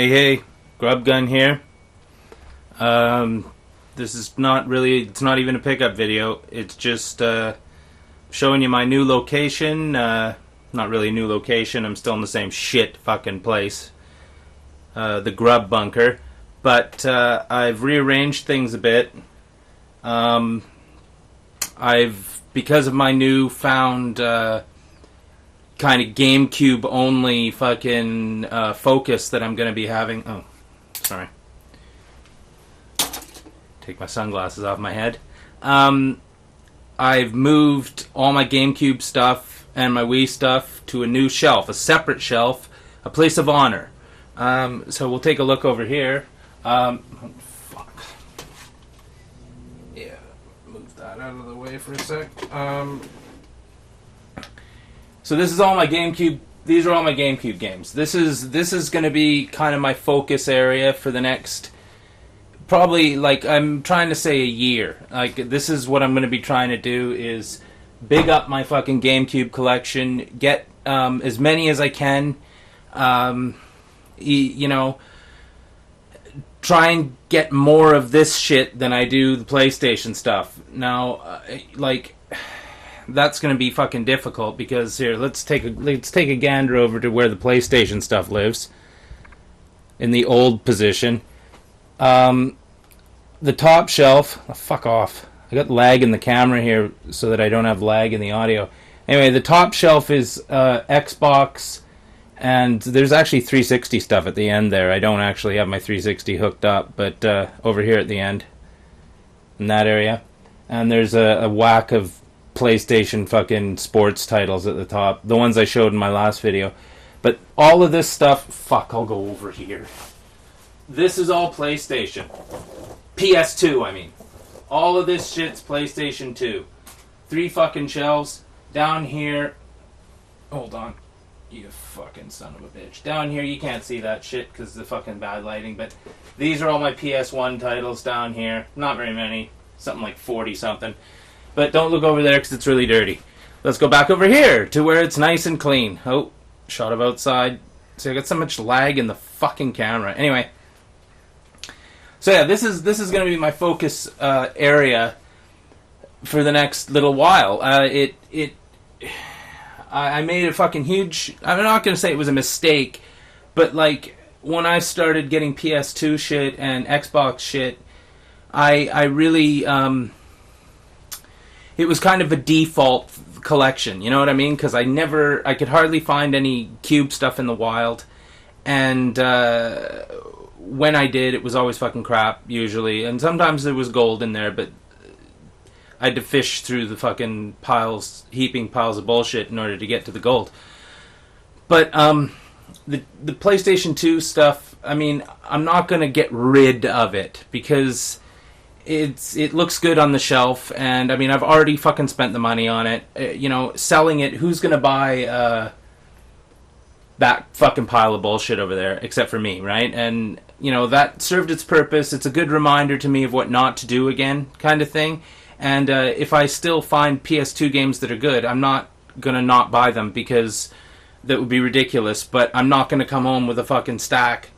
Hey, Grubgun here. This is not really, it's not even a pickup video. It's just showing you my new location. Not really a new location, I'm still in the same shit fucking place. The Grub Bunker. But I've rearranged things a bit. Because of my newfound kind of Gamecube-only fucking focus that I'm going to be having. Oh, sorry. Take my sunglasses off my head. I've moved all my GameCube stuff and my Wii stuff to a new shelf, a separate shelf, a place of honor. So we'll take a look over here. Fuck. Yeah, move that out of the way for a sec. So this is all my GameCube. These are all my GameCube games. This is going to be kind of my focus area for the next, probably, like, I'm trying to say a year. Like, this is what I'm going to be trying to do, is big up my fucking GameCube collection, get as many as I can, you know, try and get more of this shit than I do the PlayStation stuff. Now, like, that's going to be fucking difficult, because here, let's take a gander over to where the PlayStation stuff lives, in the old position. The top shelf, oh, fuck off. I got lag in the camera here so that I don't have lag in the audio. Anyway, the top shelf is Xbox, and there's actually 360 stuff at the end there. I don't actually have my 360 hooked up, but over here at the end, in that area. And there's a whack of PlayStation fucking sports titles at the top, the ones I showed in my last video. But all of this stuff, fuck, I'll go over here. This is all PlayStation. PS2, I mean. All of this shit's PlayStation 2. 3 fucking shelves. Down here, hold on, you fucking son of a bitch. Down here, you can't see that shit because of the fucking bad lighting, but these are all my PS1 titles down here. Not very many, something like 40 something. But don't look over there because it's really dirty. Let's go back over here to where it's nice and clean. Oh, shot of outside. See, I got so much lag in the fucking camera. Anyway. So yeah, this is going to be my focus area for the next little while. I made a fucking huge... I'm not going to say it was a mistake, but like when I started getting PS2 shit and Xbox shit, I really... it was kind of a default collection, you know what I mean? Because I could hardly find any Cube stuff in the wild, and when I did, it was always fucking crap, usually, and sometimes there was gold in there, but I had to fish through the fucking heaping piles of bullshit in order to get to the gold. But the PlayStation 2 stuff, I mean, I'm not going to get rid of it, because it looks good on the shelf, and I mean, I've already fucking spent the money on it. You know, selling it, who's gonna buy that fucking pile of bullshit over there except for me, right? And you know, that served its purpose. It's a good reminder to me of what not to do again, kind of thing. And if I still find PS2 games that are good, I'm not gonna not buy them, because that would be ridiculous. But I'm not gonna come home with a fucking stack,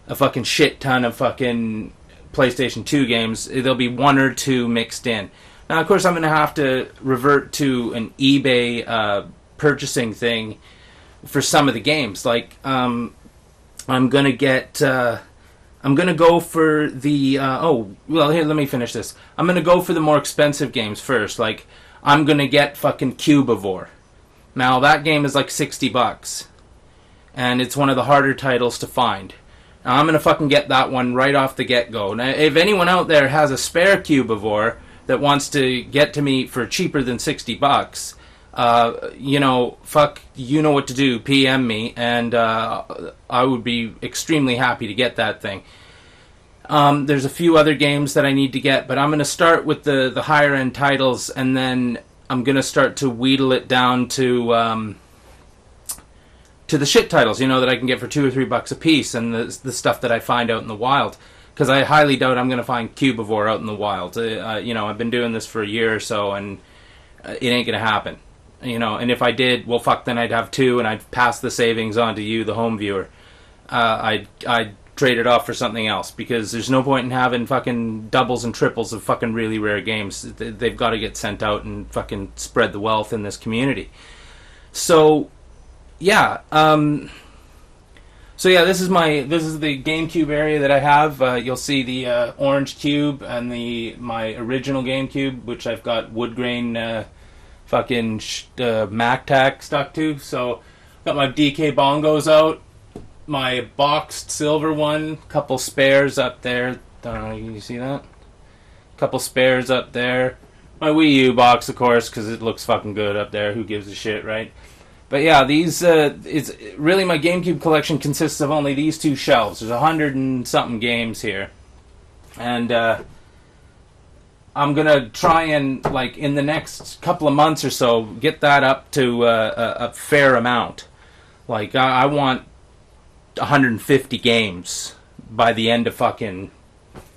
a fucking shit ton of fucking PlayStation 2 games. There'll be one or two mixed in. Now, of course, I'm going to have to revert to an eBay purchasing thing for some of the games. Like, I'm going to get... I'm going to go for the... oh, well, here, let me finish this. I'm going to go for the more expensive games first. Like, I'm going to get fucking Cubivore. Now, that game is like $60. And it's one of the harder titles to find. Now, I'm going to fucking get that one right off the get-go. Now, if anyone out there has a spare Cubivore that wants to get to me for cheaper than $60, you know, fuck, you know what to do. PM me, and I would be extremely happy to get that thing. There's a few other games that I need to get, but I'm going to start with the higher-end titles, and then I'm going to start to wheedle it down to the shit titles, you know, that I can get for $2 or $3 a piece, and the stuff that I find out in the wild. Because I highly doubt I'm going to find Cubivore out in the wild. You know, I've been doing this for a year or so, and it ain't going to happen. You know, and if I did, well, fuck, then I'd have two, and I'd pass the savings on to you, the home viewer. I'd trade it off for something else, because there's no point in having fucking doubles and triples of fucking really rare games. They've got to get sent out and fucking spread the wealth in this community. So, yeah. This is the GameCube area that I have. You'll see the orange cube and my original GameCube, which I've got wood grain MacTac stuck to. So, got my DK bongos out, my boxed silver one, couple spares up there. Don't know, you see that? Couple spares up there. My Wii U box, of course, because it looks fucking good up there. Who gives a shit, right? But yeah, it's really, my GameCube collection consists of only these two shelves. There's 100 and something games here. And I'm going to try and, like, in the next couple of months or so, get that up to a fair amount. Like, I want 150 games by the end of fucking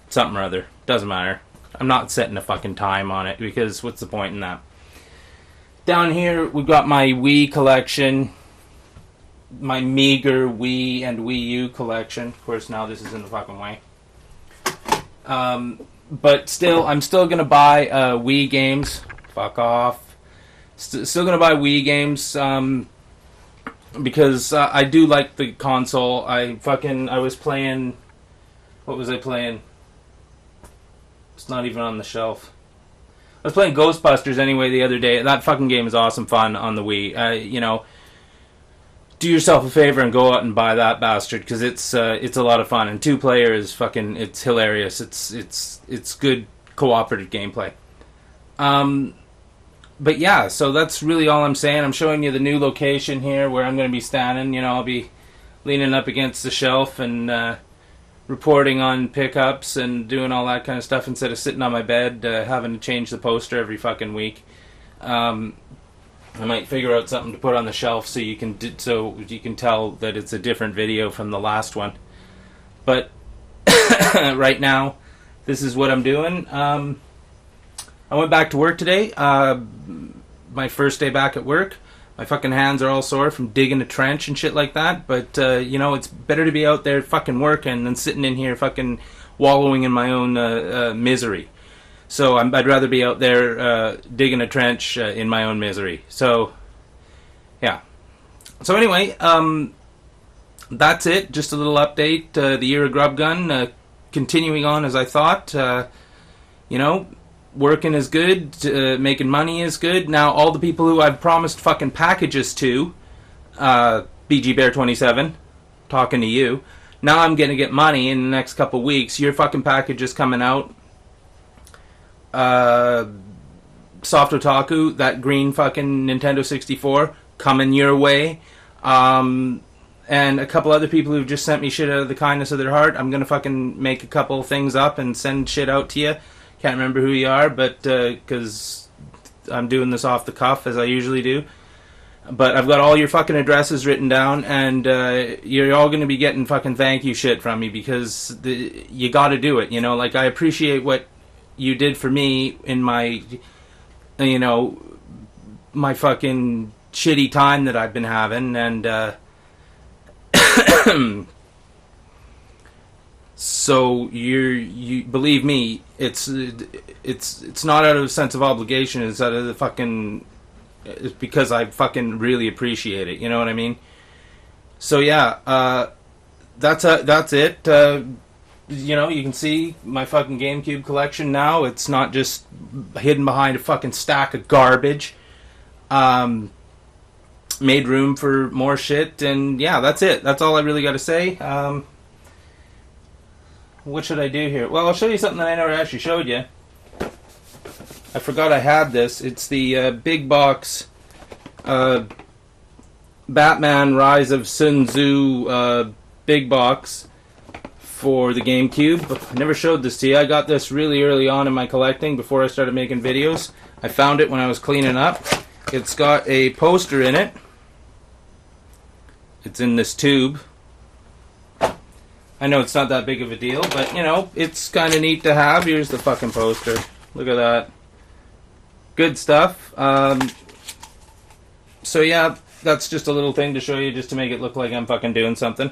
something or other. Doesn't matter. I'm not setting a fucking time on it, because what's the point in that? Down here, we've got my Wii collection, my meager Wii and Wii U collection. Of course, now this is in the fucking way. But still, I'm still going to buy Wii games. Fuck off. Still going to buy Wii games, because I do like the console. I was playing... What was I playing? It's not even on the shelf. I was playing Ghostbusters anyway the other day. That fucking game is awesome fun on the Wii. Do yourself a favor and go out and buy that bastard, because it's a lot of fun. And 2-player is fucking, it's hilarious. It's good cooperative gameplay. But yeah, so that's really all I'm saying. I'm showing you the new location here where I'm going to be standing. I'll be leaning up against the shelf and reporting on pickups and doing all that kind of stuff, instead of sitting on my bed having to change the poster every fucking week. I might figure out something to put on the shelf so you can tell that it's a different video from the last one. But right now, this is what I'm doing. I went back to work today. My first day back at work. My fucking hands are all sore from digging a trench and shit like that. But, it's better to be out there fucking working than sitting in here fucking wallowing in my own misery. So I'd rather be out there digging a trench in my own misery. So, yeah. So anyway, that's it. Just a little update. The Year of Grubgun continuing on as I thought. Working is good, making money is good. Now, all the people who I've promised fucking packages to, BG Bear 27, talking to you, now I'm gonna get money in the next couple weeks. Your fucking package is coming out. Soft Otaku, that green fucking Nintendo 64, coming your way. And a couple other people who've just sent me shit out of the kindness of their heart. I'm gonna fucking make a couple things up and send shit out to you. Can't remember who you are, but because I'm doing this off the cuff as I usually do. But I've got all your fucking addresses written down, and you're all going to be getting fucking thank you shit from me, because you got to do it. Like, I appreciate what you did for me in my, my fucking shitty time that I've been having, and so you believe me, it's not out of a sense of obligation. It's out of the fucking, it's because I fucking really appreciate it. You know what I mean? So yeah, that's it. You can see my fucking GameCube collection now. It's not just hidden behind a fucking stack of garbage. Made room for more shit, and yeah, that's it. That's all I really got to say. What should I do here? Well, I'll show you something that I never actually showed you. I forgot I had this. It's the big box Batman Rise of Sun Tzu big box for the GameCube. I never showed this to you. I got this really early on in my collecting before I started making videos. I found it when I was cleaning up. It's got a poster in it. It's in this tube. I know it's not that big of a deal, but, it's kind of neat to have. Here's the fucking poster. Look at that. Good stuff. So, yeah, that's just a little thing to show you, just to make it look like I'm fucking doing something.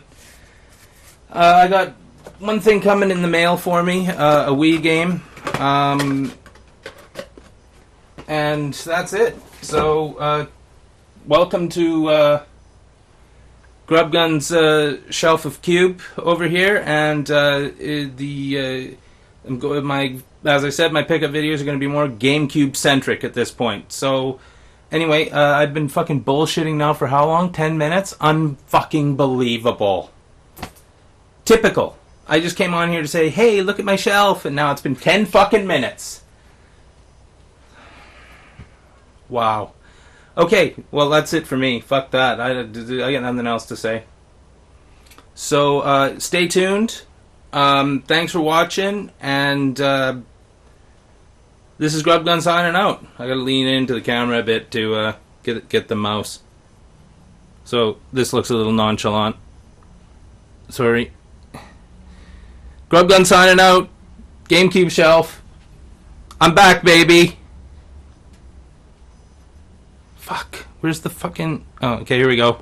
I got one thing coming in the mail for me, a Wii game. And that's it. So, welcome to Grubgun's shelf of cube over here, and as I said, my pickup videos are going to be more GameCube centric at this point. So, anyway, I've been fucking bullshitting now for how long? 10 minutes? Unfucking believable. Typical. I just came on here to say, hey, look at my shelf, and now it's been 10 fucking minutes. Wow. Okay, well, that's it for me. Fuck that. I got nothing else to say. So, stay tuned. Thanks for watching, and this is Grubgun signing out. I gotta lean into the camera a bit to get the mouse. So, this looks a little nonchalant. Sorry. Grubgun signing out. GameCube shelf. I'm back, baby. Fuck. Where's the fucking... Oh, okay, here we go.